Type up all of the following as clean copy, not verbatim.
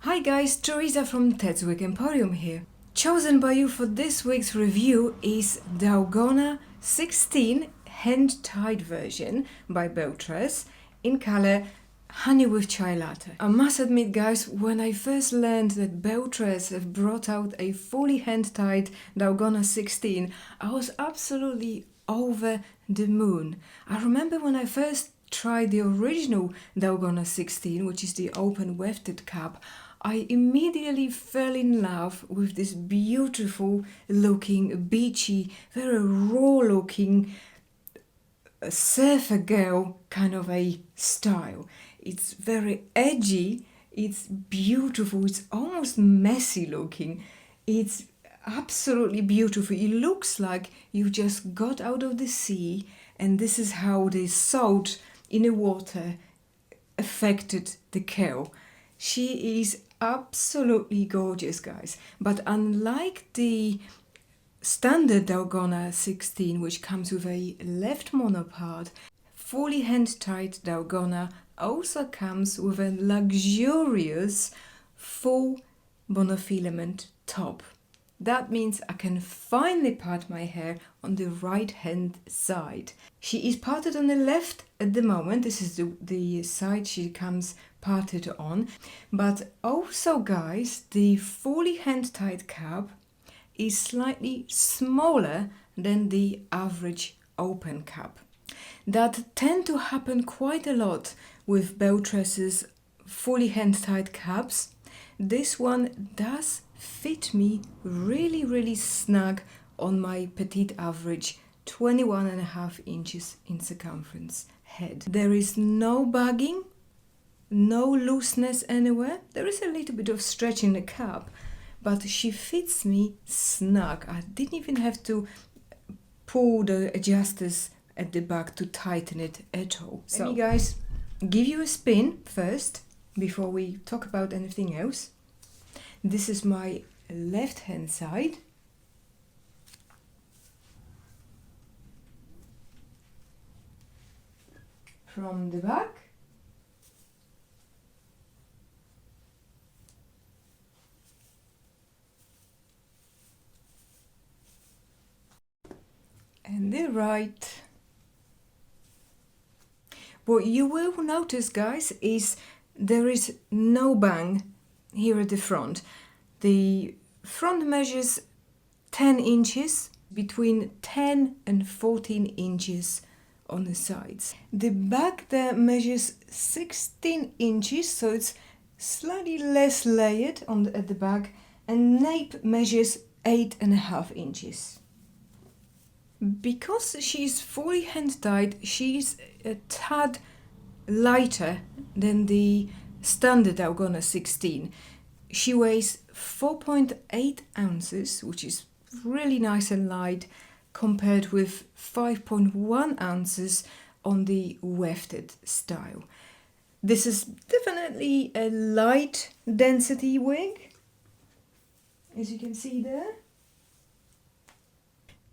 Hi guys, Teresa from Ted's Wig Emporium here. Chosen by you for this week's review is Dalgona 16 hand-tied version by Belle Tress in color Honey with Chai Latte. I must admit guys, when I first learned that Belle Tress have brought out a fully hand-tied Dalgona 16, I was absolutely over the moon. I remember when I first tried the original Dalgona 16, which is the open wefted cap, I immediately fell in love with this beautiful looking, beachy, very raw looking surfer girl kind of a style. It's very edgy, it's beautiful, it's almost messy looking. It's absolutely beautiful. It looks like you just got out of the sea and this is how the salt in the water affected the curl. She is absolutely gorgeous guys, but unlike the standard Dalgona 16, which comes with a left monopart, fully hand-tied Dalgona also comes with a luxurious full monofilament top. That means I can finally part my hair on the right hand side. She is parted on the left at the moment. This is the side she comes parted on. But also guys, the fully hand-tied cap is slightly smaller than the average open cap. That tend to happen quite a lot with Belle Tress's fully hand-tied caps. This one does fit me really snug on my petite average 21.5 inches in circumference head. There is no bagging, no looseness anywhere. There is a little bit of stretch in the cap, but she fits me snug. I didn't even have to pull the adjusters at the back to tighten it at all. So let me guys give you a spin first before we talk about anything else. This is my left hand side. From the back. And the right. What you will notice guys is there is no bang here at the front. The front measures 10 inches, between 10 and 14 inches on the sides. The back there measures 16 inches, so it's slightly less layered at the back, and nape measures 8.5 inches. Because she's fully hand-tied, she's a tad lighter than the standard Dalgona 16. She weighs 4.8 ounces, which is really nice and light, compared with 5.1 ounces on the wefted style. This is definitely a light density wig, as you can see there.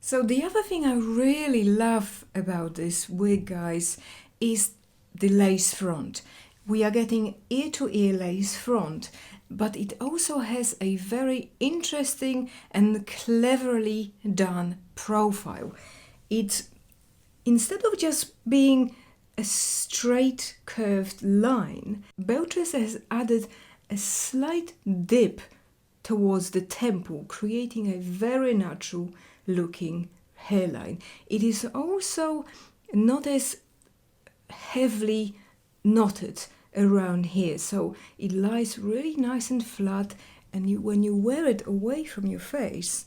So the other thing I really love about this wig, guys, is the lace front. We are getting ear-to-ear lace front, but it also has a very interesting and cleverly done profile. It's, instead of just being a straight curved line, Belle Tress has added a slight dip towards the temple, creating a very natural looking hairline. It is also not as heavily knotted around here, so it lies really nice and flat, and when you wear it away from your face,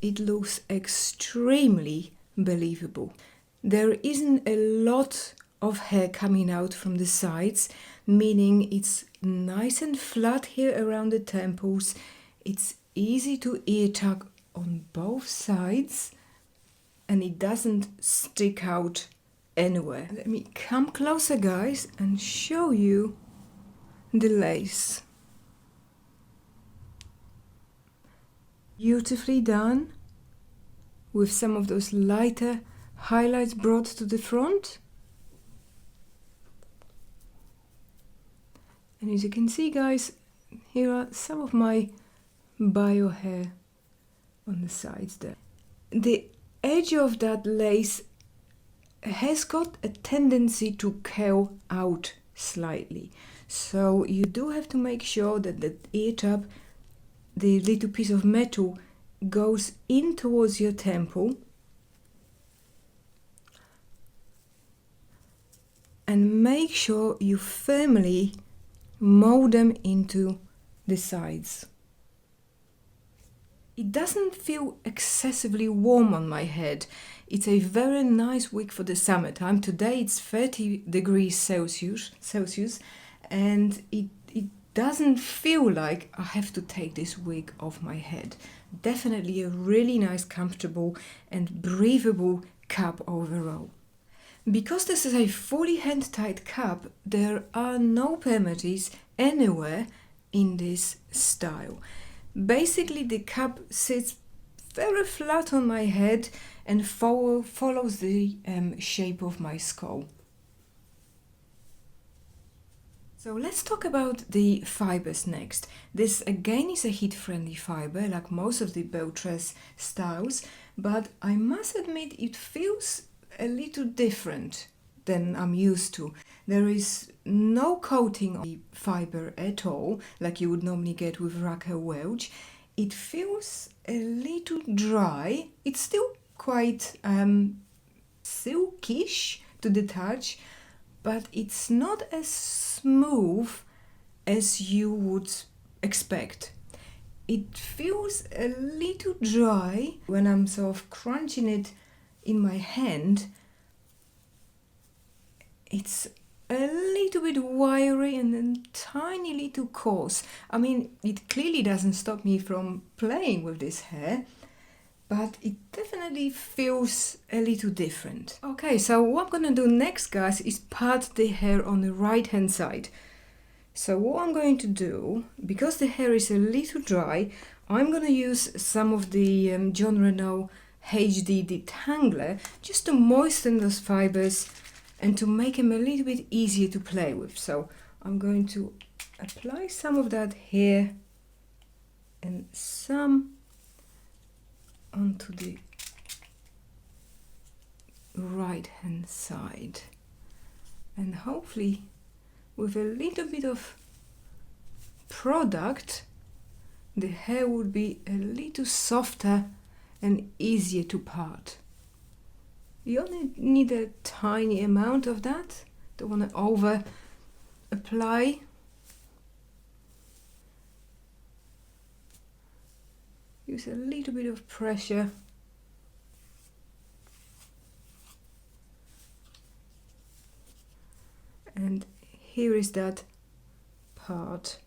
it looks extremely believable. There isn't a lot of hair coming out from the sides, meaning it's nice and flat here around the temples. It's easy to ear tuck on both sides, and it doesn't stick out anywhere. Let me come closer guys and show you the lace. Beautifully done, with some of those lighter highlights brought to the front. And as you can see guys, here are some of my bio hair on the sides there. The edge of that lace has got a tendency to curl out slightly, so you do have to make sure that the ear tab, the little piece of metal, goes in towards your temple, and make sure you firmly mold them into the sides. It doesn't feel excessively warm on my head. It's a very nice wig for the summertime. Today it's 30 degrees Celsius, and it doesn't feel like I have to take this wig off my head. Definitely a really nice, comfortable and breathable cap overall. Because this is a fully hand-tied cap, there are no permatease anywhere in this style. Basically, the cap sits very flat on my head and follows the shape of my skull. So let's talk about the fibers next. This again is a heat-friendly fiber, like most of the Belle Tress styles, but I must admit it feels a little different than I'm used to. There is no coating on the fiber at all, like you would normally get with Raquel Welch. It feels a little dry. It's still quite silkish to the touch, but it's not as smooth as you would expect. It feels a little dry when I'm sort of crunching it in my hand. It's a little bit wiry and a tiny little coarse. I mean, it clearly doesn't stop me from playing with this hair, but it definitely feels a little different. Okay, so what I'm gonna do next, guys, is part the hair on the right hand side. So what I'm going to do, because the hair is a little dry, I'm gonna use some of the Jon Renau HD detangler just to moisten those fibers and to make them a little bit easier to play with. So I'm going to apply some of that here and some onto the right hand side, and hopefully with a little bit of product the hair would be a little softer and easier to part. You only need a tiny amount of that. Don't want to over apply. Use a little bit of pressure. And here is that part.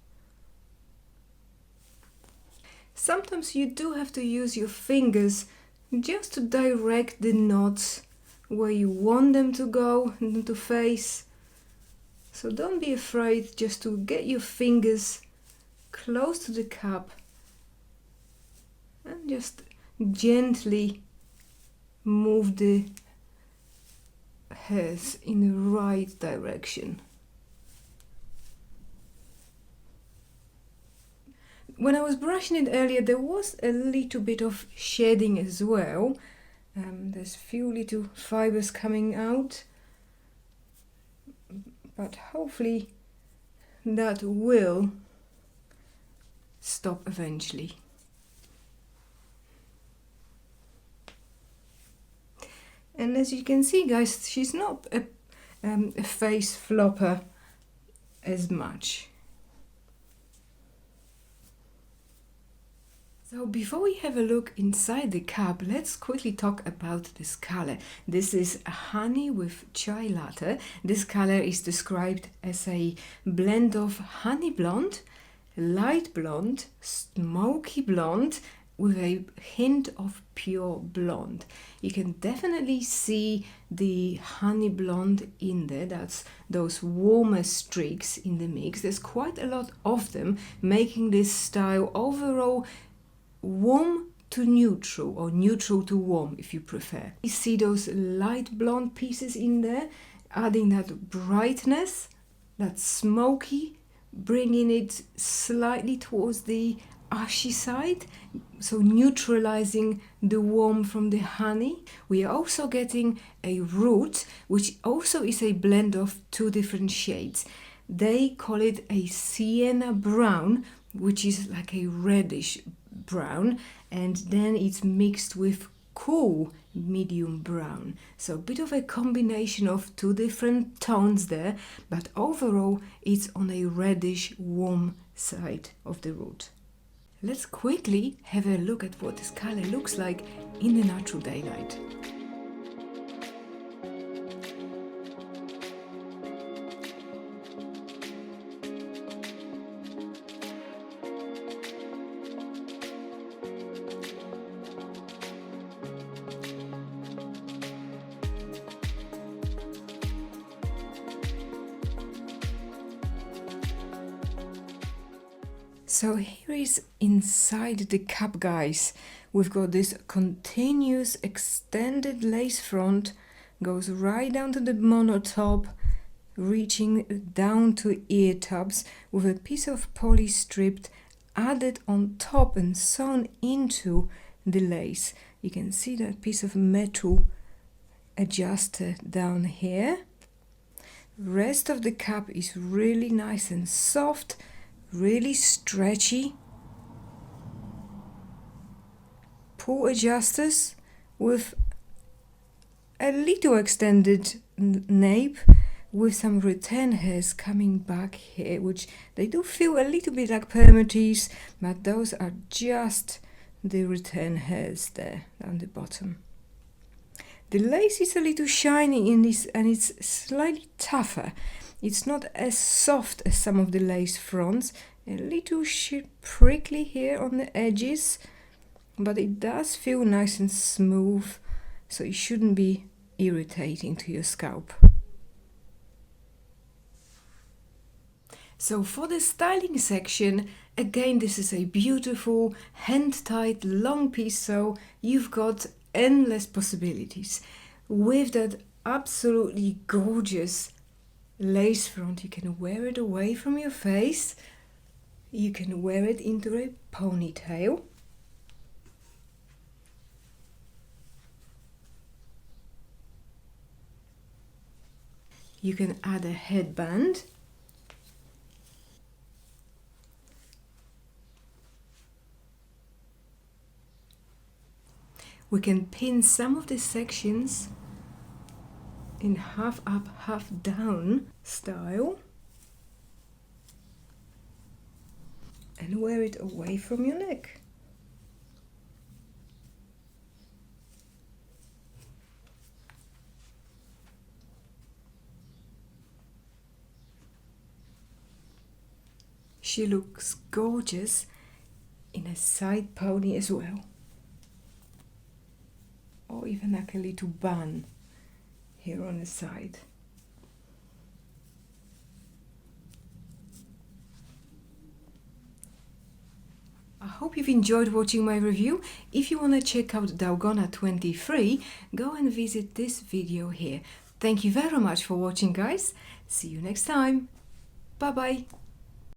Sometimes you do have to use your fingers just to direct the knots where you want them to go and to face. So don't be afraid just to get your fingers close to the cap and just gently move the hairs in the right direction. When I was brushing it earlier, there was a little bit of shedding as well. There's a few little fibers coming out, but hopefully that will stop eventually. And as you can see, guys, she's not a face flopper as much. So before we have a look inside the cap, let's quickly talk about this color. This is honey with chai latte. This color is described as a blend of honey blonde, light blonde, smoky blonde, with a hint of pure blonde. You can definitely see the honey blonde in there. That's those warmer streaks in the mix. There's quite a lot of them, making this style overall warm to neutral, or neutral to warm if you prefer. You see those light blonde pieces in there, adding that brightness, that smoky bringing it slightly towards the ashy side, so neutralizing the warmth from the honey. We are also getting a root, which also is a blend of two different shades. They call it a sienna brown, which is like a reddish brown, and then it's mixed with cool medium brown. So a bit of a combination of two different tones there, but overall it's on a reddish warm side of the root. Let's quickly have a look at what this color looks like in the natural daylight. So here is inside the cup, guys. We've got this continuous extended lace front, goes right down to the mono top, reaching down to ear tabs, with a piece of poly stripped added on top and sewn into the lace. You can see that piece of metal adjuster down here. Rest of the cup is really nice and soft, really stretchy. Pull adjusters with a little extended nape, with some return hairs coming back here, which they do feel a little bit like permatease, but those are just the return hairs there down the bottom. The lace is a little shiny in this, and it's slightly tougher. It's not as soft as some of the lace fronts, a little prickly here on the edges, but it does feel nice and smooth, so it shouldn't be irritating to your scalp. So for the styling section, again, this is a beautiful hand-tied long piece, so you've got endless possibilities. With that absolutely gorgeous lace front, you can wear it away from your face, you can wear it into a ponytail, you can add a headband, we can pin some of the sections in half up, half down style, and wear it away from your neck. She looks gorgeous in a side pony as well, or even like a little bun here on the side. I hope you've enjoyed watching my review. If you want to check out Dalgona 23, go and visit this video here. Thank you very much for watching, guys. See you next time. Bye bye.